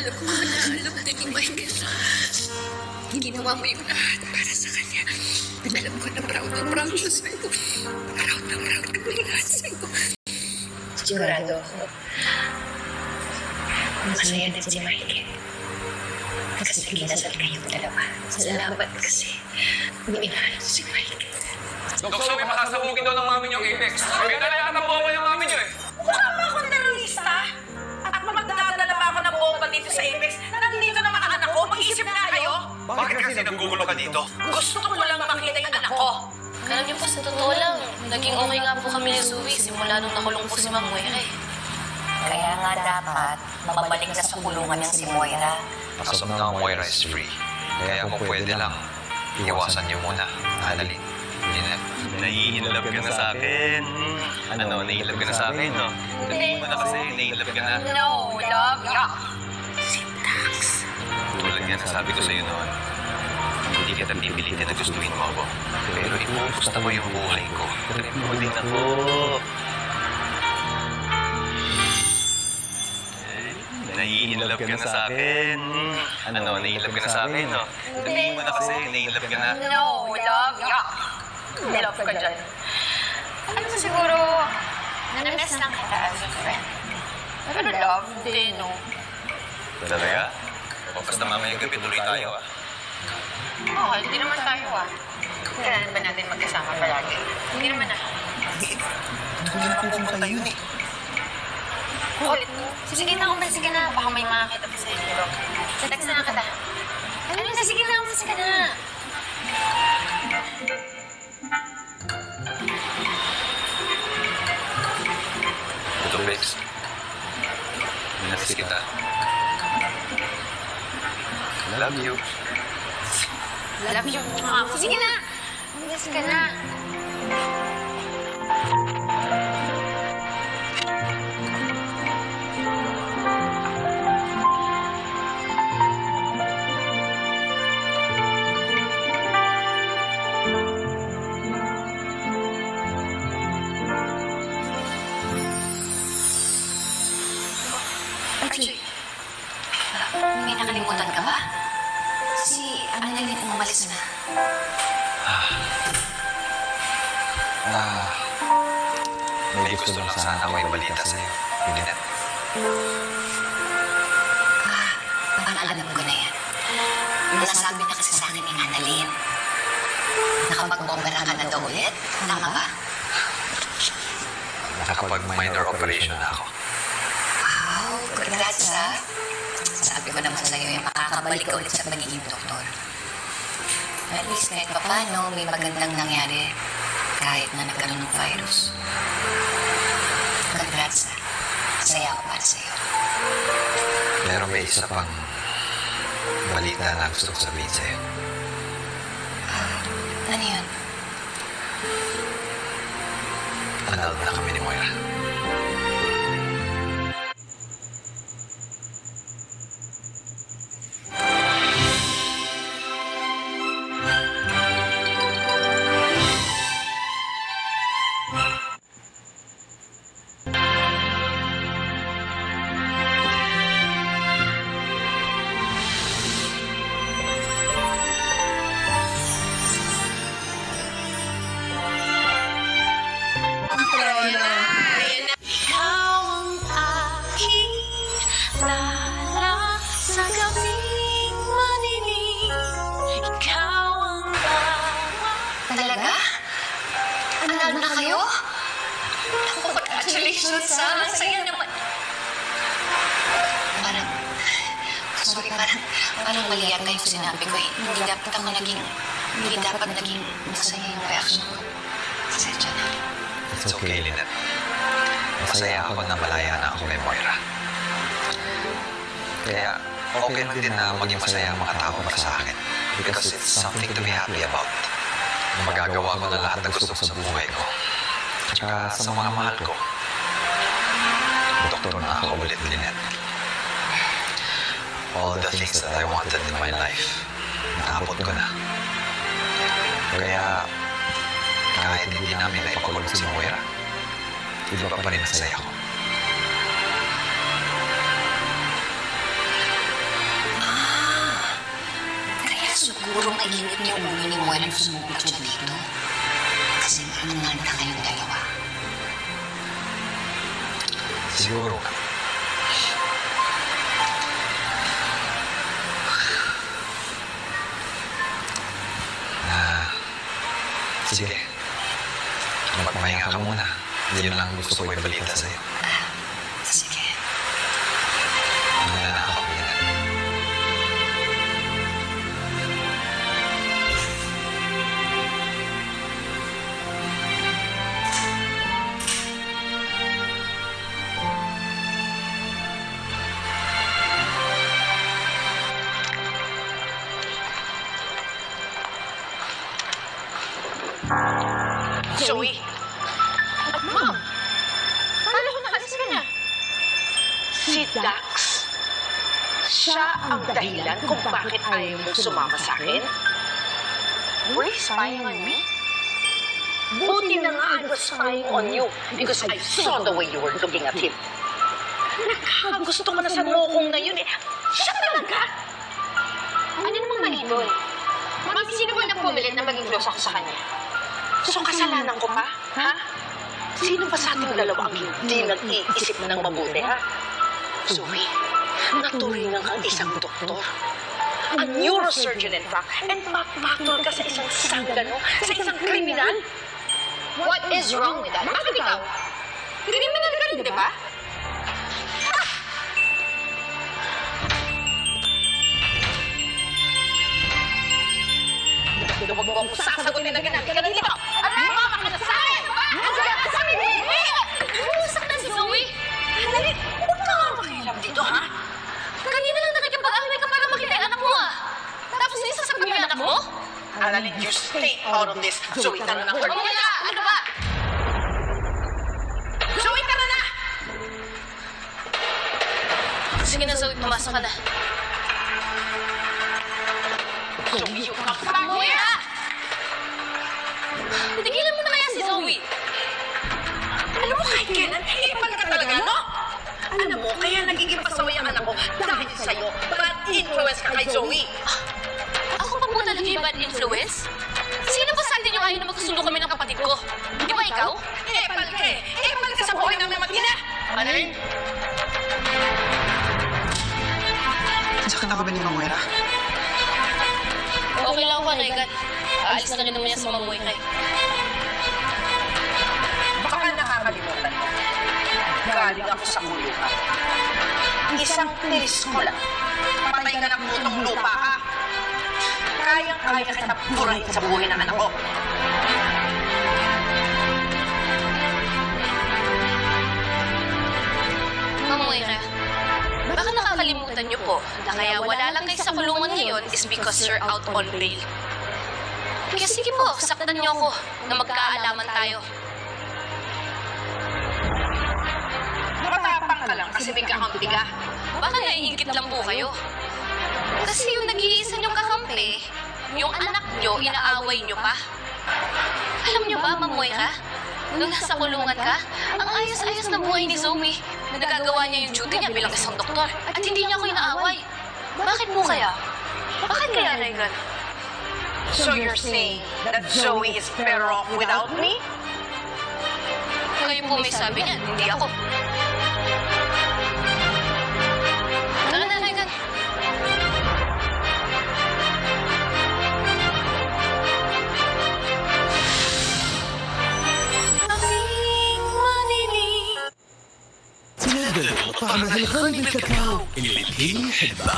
alam ko naman na alam din ni Michael. Ginawa mo yung lahat para sa kanya. Alam ko na proud siya sa'yo. Proud kami lahat sa'yo. Sigurado ako. Masaya din si Michael. Kasi kinasal kayong dalawa. Salamat kasi. Minahal ko si Michael. Dok Zoe, pasasabugin daw ng mami niyo Apex. Kaya na yata bomba yung mami niyo eh. Mukha ba akong terorista? At magdadala pa ako ng bomba dito sa Apex na nandito na mga anak ko? Mag-isip na kayo? Bakit kasi nanggugulo ka dito? Gusto ko lang makita yung anak ko. Alam niyo po, sa totoo lang, naging okay nga po kami ni Zoe simula nung nakulong po si Ma'am Moira eh. Kaya nga dapat mabalik ka sa kulungan niya si Moira. As of now, Moira is free. Kaya kung pwede lang, iwasan niyo muna. Annalyn, Lynette. Nai-inlove ka na sa akin. Ano, nai-inlove ka na sa akin, no? Sabihin mo na kasi, nai-inlove ka na. No, love ya. Tulad nga nasabi ko sa'yo noon, hindi kita pipilitin na gustuin mo ako. Pero ipupusta mo yung buhay ko. Trip mo din ako. Nai-inlove ka na sa akin. Ano, nai-inlove ka na sa akin, no? Sabihin mo na kasi, nai-inlove ka na. No, love ya. Love ka dyan. Alam mo siguro, nanamiss lang kita as a friend. Pero love din, no? Talaga? O, basta mamayang gabi tuloy tayo, ah. Oo, hindi naman tayo Kailangan ba natin magkasama palagi? Hindi naman Hindi na pupunta yun eh. Kulit mo. Sige na, umalis ka na. Baka may makakita pa sa inyo. Text na lang kita. Ano na, sige na, umalis ka na. Ito, Bex. Minapis kita. Love you. Love you. Sige na. Umalis ka na. Archie, may nakalimutan ka ba? Si Annalyn umalis na. May gusto lang sana ako ibalita sa'yo. Lynette. Parang alam ko na yan. Nasabi na kasi sa akin ni Annalyn. Nakapag-opera ka na daw ulit? Tama ba? Nakapag-minor operation na ako. Wow, congrats ha. Sabi ko naman sa'yo yung makakabalik ka ulit sa pagiging doktor. At least kahit pa paano, may magandang nangyari kahit na nagkaroon ng virus. Congrats ha. Masaya ako para sa'yo. Pero may isa pang balita na gusto ko sabihin sa'yo. Ano yun? Anal na kami ni Moira. Talaga? Anal na kayo? Congratulations ha! Saya naman. Parang mali yata yung sinabi ko eh. Hindi dapat naging masaya yung reaction ko. Pasensya na. It's okay, Lynette. Masaya ako na malaya na ako kay Moira. Kaya, okay lang din na maging masaya ang mga tao para sa akin. Because it's something to be happy about. Magagawa ko na lahat ng gusto ko sa buhay ko. Tsaka sa mga mahal ko. Doktor na ako ulit, Lynette. All the things that I wanted in my life, naabot ko na. Kaya, kahit hindi namin naipakulong si Moira, iba pa rin masaya ko. mainit yung ulo ni Moira nung sumupit siya dito. Kasi anganta kayong dalawa. Siguro. Sige. Magpapahinga ka muna. Hindi lang gusto ko ibalita sa'yo. Sige. Wala na ako. Zoe! Ma'am! Akala ko nakalis ka na. Si Dax. Siya ang dahilan kung bakit ayaw mong sumama sa akin. Were you spying on me? Buti na nga I was spying on you because I saw the way you were looking at him. Nakakagusto mo na sa mokong na yun eh. Siya talaga! Ano namang mali doon? Ma'am, sino ba nagpumilit na maging close ako sa kanya? So, kasalanan ko pa? Ha? Sino ba sa ating dalawa ang hindi nag-iisip ng mabuti, ha? Zoe, naturingan kang isang doktor. A neurosurgeon, in fact. And papatol ka sa isang sanggano, sa isang kriminal. What is wrong with that? Bakit ikaw? Criminal ka rin, di ba? Huwag mo akong sasagutin na ganyan. Ka na dito! Aray! Mama ka na sa akin! Ano ka na sa akin? Saktan si Zoe! Dali, huwag ka nga makialam dito, ha? Kanina lang nakikipag-away ka para makita yung anak mo ah! Tapos nisasaktan mo yung anak mo? Annalyn, you stay out of this. Zoe, tara na. Wala! Ano ba? Zoe, tara na! Sige na Zoe, pumasok ka na. Zoe, you come back Kuya! here! Tigilan mo na kaya si Zoe! Alam mo, kahit kailan, ipal ka talaga, no? Alam mo, kaya nagiging pasaway ang anak ko dahil sa'yo. Bad influence ka kay Zoe. Ako pa po talaga yung bad influence? Sino ba sa atin yung ayaw na magkasundo kami ng kapatid ko? Di ba ikaw? Ipal ka eh! Ipal ka sa buhay namin mag-ina! Annalyn? Saan ka na ba ni Moira? Okay lang ako, Regan. Aalis na rin naman niya sa mamuhay kay. Baka nakakalimutan mo. Galing ako sa kulungan. Isang tiris ko lang. Patay ka ng putong lupa, ha? Kayang-kaya kita burahin sa buhay ng anak ko. Mamuhay ka. Baka nakakalimutan niyo po na kaya wala lang kayo sa kulungan ngayon is because you're out on bail. Kaya sige po, saktan niyo ako na magkaalaman tayo. Matapang ka lang kasi may kakampi ka. Baka naiingit lang po kayo. Kasi yung nag-iisa niyong kakampi, yung anak niyo, inaaway niyo pa. Alam niyo ba, Mamuhay ka? Nung nasa kulungan ka, ang ayos-ayos na buhay ni Zoe. Nagagawa niya yung duty niya bilang isang doktor. At hindi niya ako inaaway. Bakit po kaya? Bakit kaya, Regan? So you're saying that Zoe is better off without me? Kayo po may sabi niyan, hindi ako. Tara na, Regan. تنادى طعم الغرب الكاكاو اللي الكل يحبه.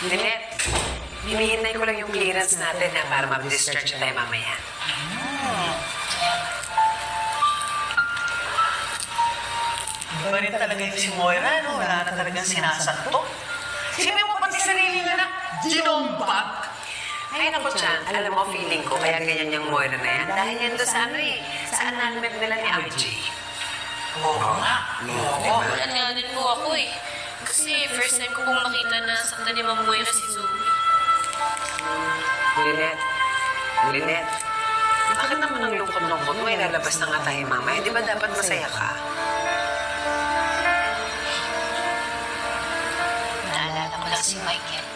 Lilet, hinihintay ko lang yung clearance natin na para ma-discharge tayo mamaya. Iba rin talaga yung si Moira, no? Wala na talagang sinasanto. Sinabi mo pati sarili nga na ginombag. Ay, naku, Chan, alam mo, feeling ko, kaya ganyan yung Moira na yan. Dahil yan doon sa ano eh, sa annulment nila ni RJ. Oo nga. Oo. Wala nga din po ako eh. Kasi first time ko pong makita na saktan ni Mamuhay si Zoe. Lynette. Lynette. Bakit naman ang lungkot-lungkot mo? Ilalabas na nga tayo mamaya. Di ba dapat masaya ka? Naalala ko lang si Michael.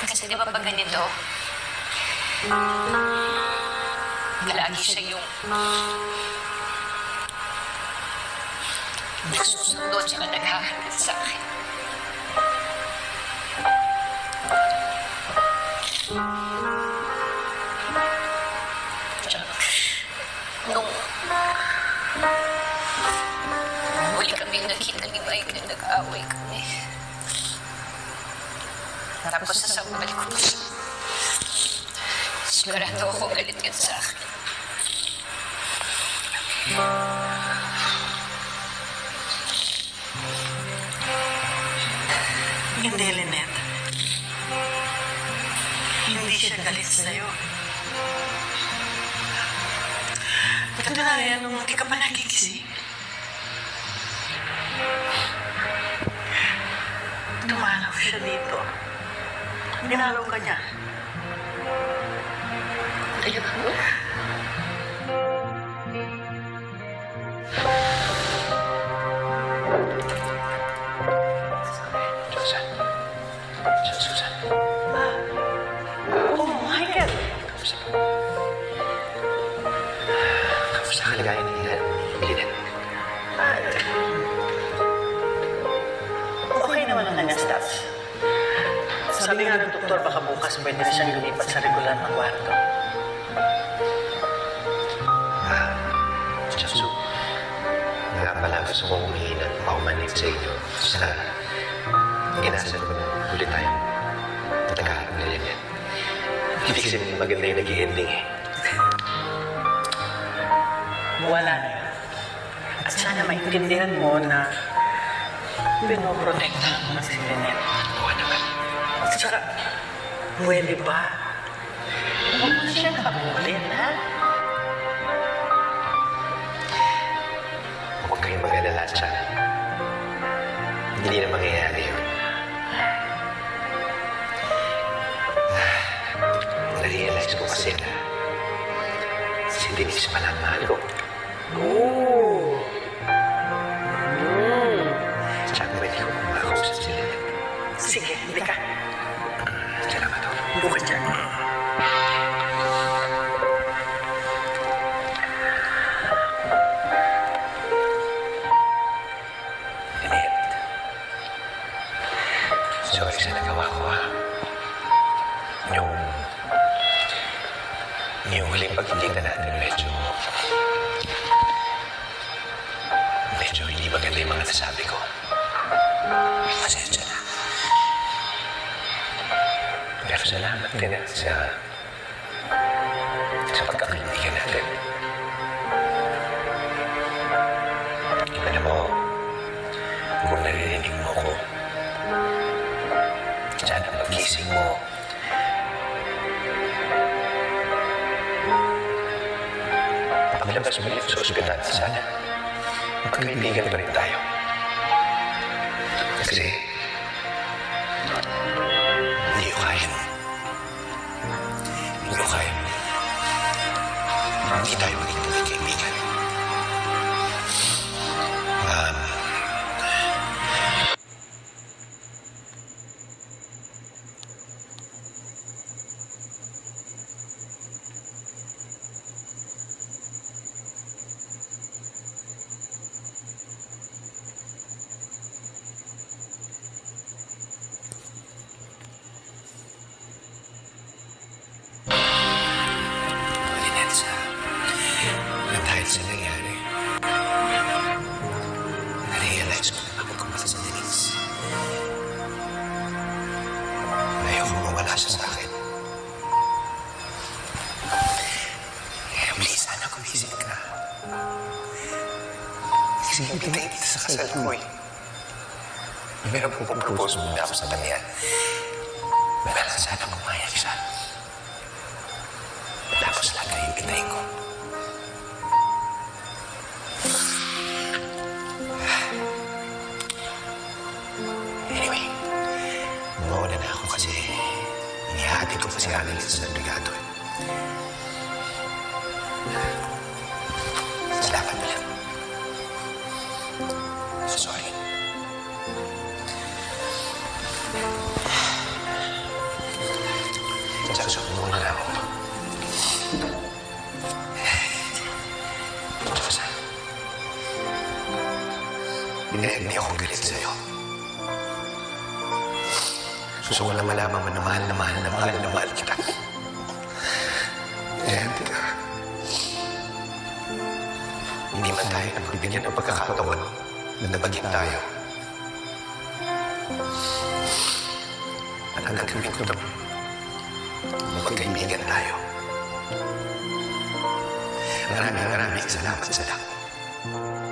Kasi di ba pag ganito, lagi siya yung nagsusundo siya na naghahanap sa akin. Nung huli kami nakita ni Michael, nag-away kami. Tapos sasambal ko pa siya. Sigurado ako galit yun sa akin. Hindi, Lynette. Hindi siya galit sa'yo. Katunayan nung hindi ka pa nagigising. Dumalaw siya dito. Dinalaw ka niya. Kaya ba? Susan. Susan. Oh, Michael! Kamusta po? Kamusta ang kalagayan ni Lynette? Okay naman ang kanyang stats. Sabi nga ng doktor, baka bukas pwede na siyang lumipat sa regular na kwarto. Chasu. Nga pala, gusto kong humingi ng paumanit sa inyo sa inasal ko na ulit tayong nagkaharap na Lynette. Hindi kasi maganda yung nag-ending eh. Wala na yun. At sana maintindihan mo na pinoprotektahan mo na si Lynette. Oo naman. At saka, pwede ba? Huwag mo na siyang kabulin, ha? Huwag kayong mag-alala siya. Hindi na mangyayari yun. Na-realize ko kasi na si Denise pala ang mahal ko. Oo. Tsaka pwede ko kumakausap si Lynette. Sige, hindi ka. Salamat ako. Buka dyan. Lynette. Sorry sa nagawa ko, ha? Yung huling pagkikita natin, medyo hindi maganda yung mga nasabi ko. Pasensya na. Pero salamat din sa pagkakaibigan natin. Alam mo, kung naririnig mo ko, sana pag-gising mo, paglabas mo ulit sa ospital, sana magkaibigan pa rin tayo. Kasi hindi ko kaya hindi tayo maging kaibigan. Lynette, dahil sa nangyari, na-realize ko na mapagkumpasa sa Denise. Ayoko mawala siya sa akin. Kaya please, sana kumisip ka. Kasi hindi kita sa kasal ko eh. Meron po kong propose muna ako sa kanya. Pero sana pumayag siya. Tapos lang na yung kinain ko. Ihahatid ko pa si Annalyn sa San Brigado. Salamat pala. Sorry. Susunod mo na ako. Diyosa, hindi ako galit sa'yo. Gusto ko lang malaman mo na mahal kita. And, hindi man tayo nagbibigyan ng pagkakataon na nabagin tayo. At ang gagawin ko ito, magkaibigan tayo. Maraming salamat sa lahat.